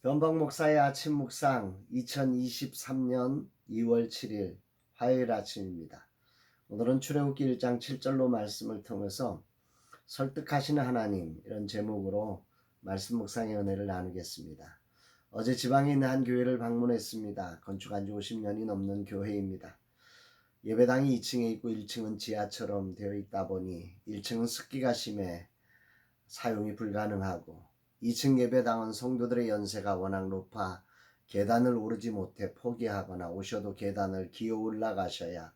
변방 목사의 아침 묵상 2023년 2월 7일 화요일 아침입니다. 오늘은 출애굽기 1장 7절로 말씀을 통해서 설득하시는 하나님 이런 제목으로 말씀 묵상의 은혜를 나누겠습니다. 어제 지방에 있는 한 교회를 방문했습니다. 건축한 지 50년이 넘는 교회입니다. 예배당이 2층에 있고 1층은 지하처럼 되어 있다 보니 1층은 습기가 심해 사용이 불가능하고 2층 예배당은 성도들의 연세가 워낙 높아 계단을 오르지 못해 포기하거나 오셔도 계단을 기어 올라가셔야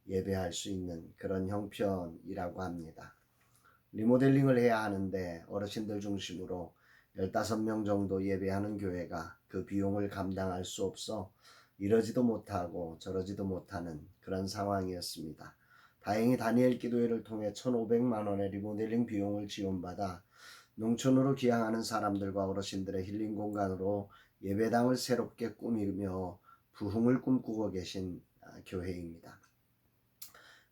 예배할 수 있는 그런 형편이라고 합니다. 리모델링을 해야 하는데 어르신들 중심으로 15명 정도 예배하는 교회가 그 비용을 감당할 수 없어 이러지도 못하고 저러지도 못하는 그런 상황이었습니다. 다행히 다니엘 기도회를 통해 1,500만 원의 리모델링 비용을 지원받아 농촌으로 기항하는 사람들과 어르신들의 힐링 공간으로 예배당을 새롭게 꾸미며 부흥을 꿈꾸고 계신 교회입니다.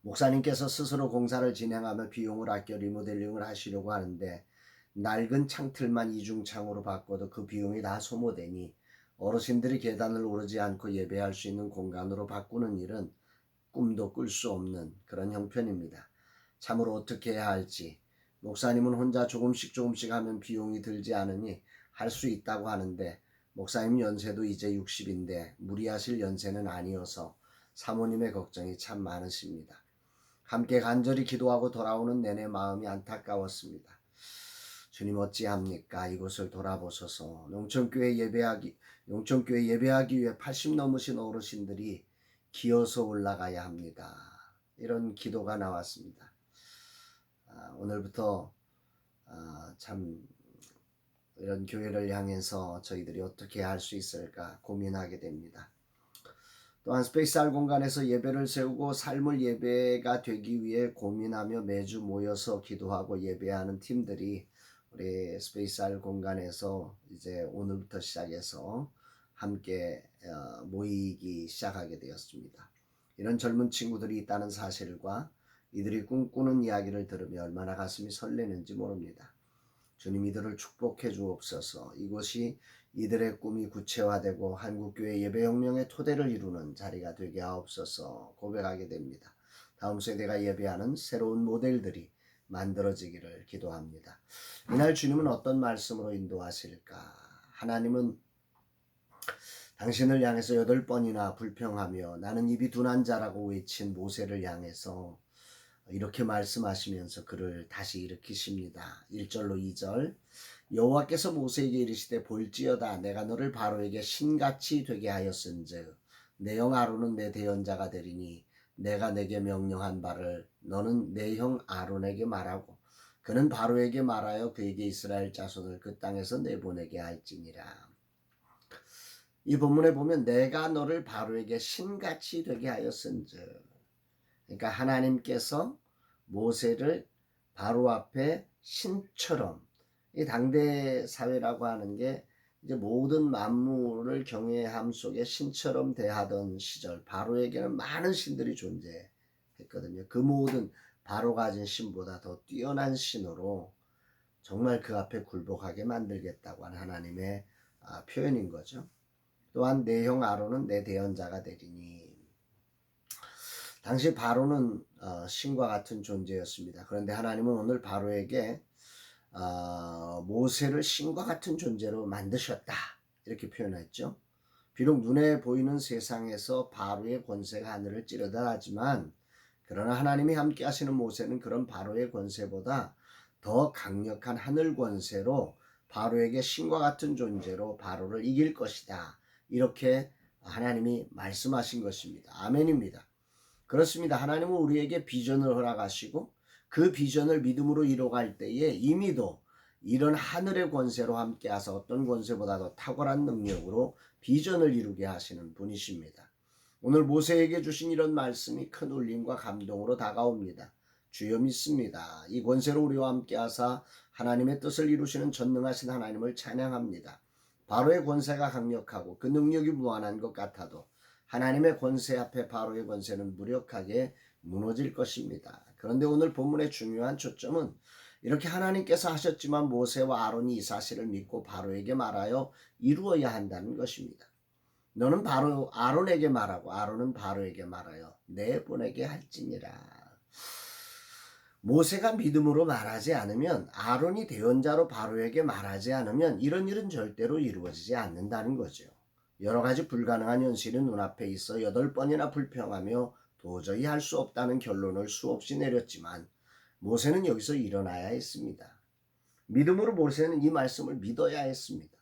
목사님께서 스스로 공사를 진행하며 비용을 아껴 리모델링을 하시려고 하는데 낡은 창틀만 이중창으로 바꿔도 그 비용이 다 소모되니 어르신들이 계단을 오르지 않고 예배할 수 있는 공간으로 바꾸는 일은 꿈도 꿀 수 없는 그런 형편입니다. 참으로 어떻게 해야 할지 목사님은 혼자 조금씩 하면 비용이 들지 않으니 할 수 있다고 하는데 목사님 연세도 이제 60인데 무리하실 연세는 아니어서 사모님의 걱정이 참 많으십니다. 함께 간절히 기도하고 돌아오는 내내 마음이 안타까웠습니다. 주님 어찌합니까? 이곳을 돌아보소서. 농촌교회 예배하기 위해 80 넘으신 어르신들이 기어서 올라가야 합니다. 이런 기도가 나왔습니다. 오늘부터 참 이런 교회를 향해서 저희들이 어떻게 할 수 있을까 고민하게 됩니다. 또한 스페이스알 공간에서 예배를 세우고 삶을 예배가 되기 위해 고민하며 매주 모여서 기도하고 예배하는 팀들이 우리 스페이스알 공간에서 이제 오늘부터 시작해서 함께 모이기 시작하게 되었습니다. 이런 젊은 친구들이 있다는 사실과 이들이 꿈꾸는 이야기를 들으며 얼마나 가슴이 설레는지 모릅니다. 주님 이들을 축복해 주옵소서. 이곳이 이들의 꿈이 구체화되고 한국교회 예배혁명의 토대를 이루는 자리가 되게 하옵소서 고백하게 됩니다. 다음 세대가 예배하는 새로운 모델들이 만들어지기를 기도합니다. 이날 주님은 어떤 말씀으로 인도하실까? 하나님은 당신을 향해서 8번이나 불평하며 나는 입이 둔한 자라고 외친 모세를 향해서 이렇게 말씀하시면서 그를 다시 일으키십니다. 1절로 2절 여호와께서 모세에게 이르시되 볼지어다 내가 너를 바로에게 신같이 되게 하였은즉 내 형 아론은 내 대언자가 되리니 내가 내게 명령한 바를 너는 내 형 아론에게 말하고 그는 바로에게 말하여 그에게 이스라엘 자손을 그 땅에서 내보내게 할지니라. 이 본문에 보면 내가 너를 바로에게 신같이 되게 하였은즉 그러니까 하나님께서 모세를 바로 앞에 신처럼 이 당대 사회라고 하는 게 이제 모든 만물을 경외함 속에 신처럼 대하던 시절 바로에게는 많은 신들이 존재했거든요. 그 모든 바로 가진 신보다 더 뛰어난 신으로 정말 그 앞에 굴복하게 만들겠다고 하는 하나님의 표현인 거죠. 또한 내 형 아론은 내 대언자가 되리니 당시 바로는 신과 같은 존재였습니다. 그런데 하나님은 오늘 바로에게 모세를 신과 같은 존재로 만드셨다 이렇게 표현했죠. 비록 눈에 보이는 세상에서 바로의 권세가 하늘을 찌르다 하지만 그러나 하나님이 함께 하시는 모세는 그런 바로의 권세보다 더 강력한 하늘 권세로 바로에게 신과 같은 존재로 바로를 이길 것이다. 이렇게 하나님이 말씀하신 것입니다. 아멘입니다. 그렇습니다. 하나님은 우리에게 비전을 허락하시고 그 비전을 믿음으로 이뤄갈 때에 이미도 이런 하늘의 권세로 함께하사 어떤 권세보다 더 탁월한 능력으로 비전을 이루게 하시는 분이십니다. 오늘 모세에게 주신 이런 말씀이 큰 울림과 감동으로 다가옵니다. 주여 믿습니다. 이 권세로 우리와 함께하사 하나님의 뜻을 이루시는 전능하신 하나님을 찬양합니다. 바로의 권세가 강력하고 그 능력이 무한한 것 같아도 하나님의 권세 앞에 바로의 권세는 무력하게 무너질 것입니다. 그런데 오늘 본문의 중요한 초점은 이렇게 하나님께서 하셨지만 모세와 아론이 이 사실을 믿고 바로에게 말하여 이루어야 한다는 것입니다. 너는 바로 아론에게 말하고 아론은 바로에게 말하여 내보내게 할지니라. 모세가 믿음으로 말하지 않으면, 아론이 대언자로 바로에게 말하지 않으면 이런 일은 절대로 이루어지지 않는다는 거죠. 여러 가지 불가능한 현실이 눈앞에 있어 8번이나 불평하며 도저히 할 수 없다는 결론을 수없이 내렸지만 모세는 여기서 일어나야 했습니다. 믿음으로 모세는 이 말씀을 믿어야 했습니다.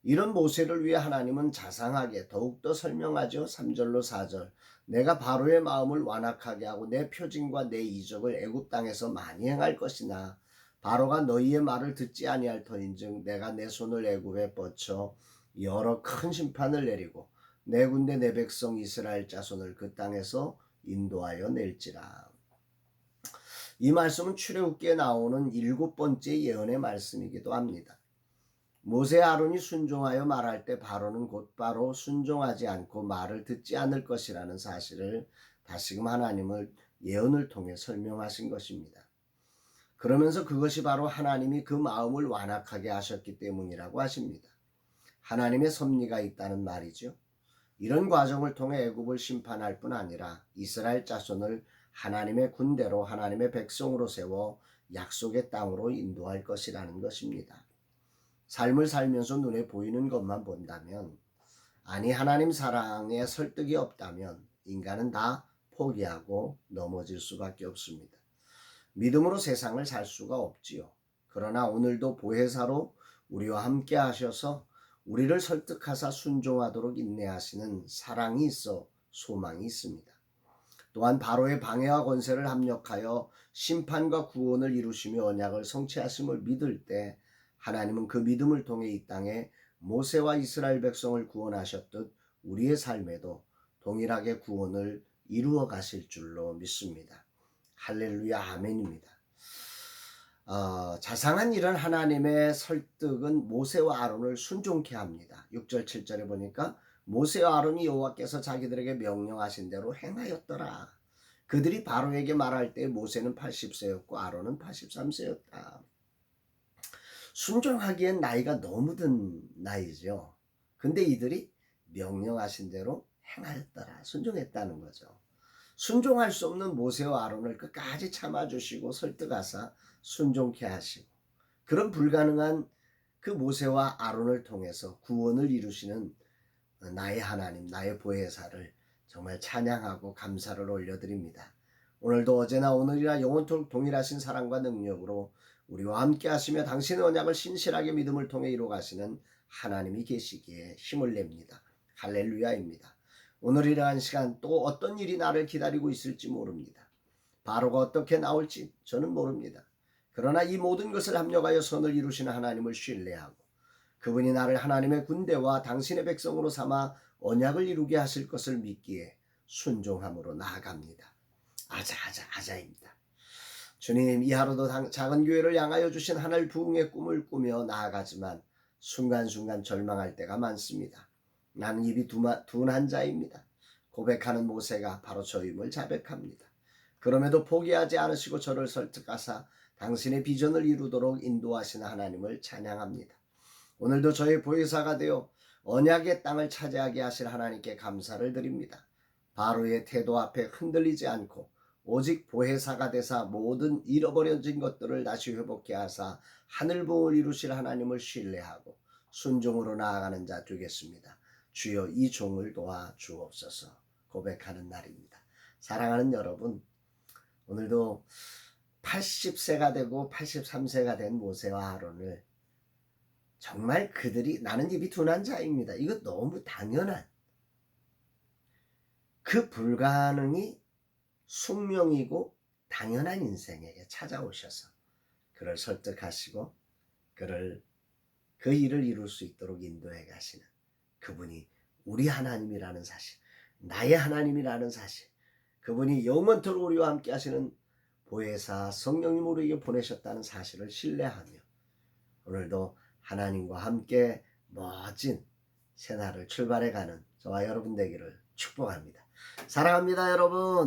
이런 모세를 위해 하나님은 자상하게 더욱더 설명하죠. 3절로 4절. 내가 바로의 마음을 완악하게 하고 내 표징과 내 이적을 애굽 땅에서 많이 행할 것이나 바로가 너희의 말을 듣지 아니할 터인즉 내가 내 손을 애굽에 뻗쳐 여러 큰 심판을 내리고 내 군대 내 백성 이스라엘 자손을 그 땅에서 인도하여 낼지라. 이 말씀은 출애굽기에 나오는 7번째 예언의 말씀이기도 합니다. 모세 아론이 순종하여 말할 때 바로는 곧바로 순종하지 않고 말을 듣지 않을 것이라는 사실을 다시금 하나님을 예언을 통해 설명하신 것입니다. 그러면서 그것이 바로 하나님이 그 마음을 완악하게 하셨기 때문이라고 하십니다. 하나님의 섭리가 있다는 말이죠. 이런 과정을 통해 애굽을 심판할 뿐 아니라 이스라엘 자손을 하나님의 군대로 하나님의 백성으로 세워 약속의 땅으로 인도할 것이라는 것입니다. 삶을 살면서 눈에 보이는 것만 본다면, 아니 하나님 사랑에 설득이 없다면 인간은 다 포기하고 넘어질 수밖에 없습니다. 믿음으로 세상을 살 수가 없지요. 그러나 오늘도 보혜사로 우리와 함께 하셔서 우리를 설득하사 순종하도록 인내하시는 사랑이 있어 소망이 있습니다. 또한 바로의 방해와 권세를 합력하여 심판과 구원을 이루시며 언약을 성취하심을 믿을 때 하나님은 그 믿음을 통해 이 땅에 모세와 이스라엘 백성을 구원하셨듯 우리의 삶에도 동일하게 구원을 이루어 가실 줄로 믿습니다. 할렐루야, 아멘입니다. 자상한 이런 하나님의 설득은 모세와 아론을 순종케 합니다. 6절 7절에 보니까 모세와 아론이 여호와께서 자기들에게 명령하신 대로 행하였더라. 그들이 바로에게 말할 때 모세는 80세였고 아론은 83세였다. 순종하기엔 나이가 너무 든 나이죠. 근데 이들이 명령하신 대로 행하였더라. 순종했다는 거죠. 순종할 수 없는 모세와 아론을 끝까지 참아주시고 설득하사 순종케 하시고, 그런 불가능한 그 모세와 아론을 통해서 구원을 이루시는 나의 하나님, 나의 보혜사를 정말 찬양하고 감사를 올려드립니다. 오늘도 어제나 오늘이나 영원토록 동일하신 사랑과 능력으로 우리와 함께 하시며 당신의 언약을 신실하게 믿음을 통해 이루어가시는 하나님이 계시기에 힘을 냅니다. 할렐루야입니다. 오늘 이러한 시간 또 어떤 일이 나를 기다리고 있을지 모릅니다. 바로가 어떻게 나올지 저는 모릅니다. 그러나 이 모든 것을 합력하여 선을 이루시는 하나님을 신뢰하고 그분이 나를 하나님의 군대와 당신의 백성으로 삼아 언약을 이루게 하실 것을 믿기에 순종함으로 나아갑니다. 아자입니다. 주님, 이 하루도 작은 교회를 향하여 주신 하늘 부흥의 꿈을 꾸며 나아가지만 순간순간 절망할 때가 많습니다. 나는 입이 둔한 자입니다. 고백하는 모세가 바로 저임을 자백합니다. 그럼에도 포기하지 않으시고 저를 설득하사 당신의 비전을 이루도록 인도하시는 하나님을 찬양합니다. 오늘도 저의 보혜사가 되어 언약의 땅을 차지하게 하실 하나님께 감사를 드립니다. 바로의 태도 앞에 흔들리지 않고 오직 보혜사가 되사 모든 잃어버려진 것들을 다시 회복케 하사 하늘보을 이루실 하나님을 신뢰하고 순종으로 나아가는 자 되겠습니다. 주여 이 종을 도와 주옵소서 고백하는 날입니다. 사랑하는 여러분, 오늘도 80세가 되고 83세가 된 모세와 아론을 정말 그들이 나는 입이 둔한 자입니다. 이거 너무 당연한 그 불가능이 숙명이고 당연한 인생에게 찾아오셔서 그를 설득하시고 그 일을 이룰 수 있도록 인도해 가시는 그분이 우리 하나님이라는 사실, 나의 하나님이라는 사실, 그분이 영원토록 우리와 함께 하시는 보혜사 성령님 우리에게 보내셨다는 사실을 신뢰하며 오늘도 하나님과 함께 멋진 새날을 출발해가는 저와 여러분 되기를 축복합니다. 사랑합니다, 여러분.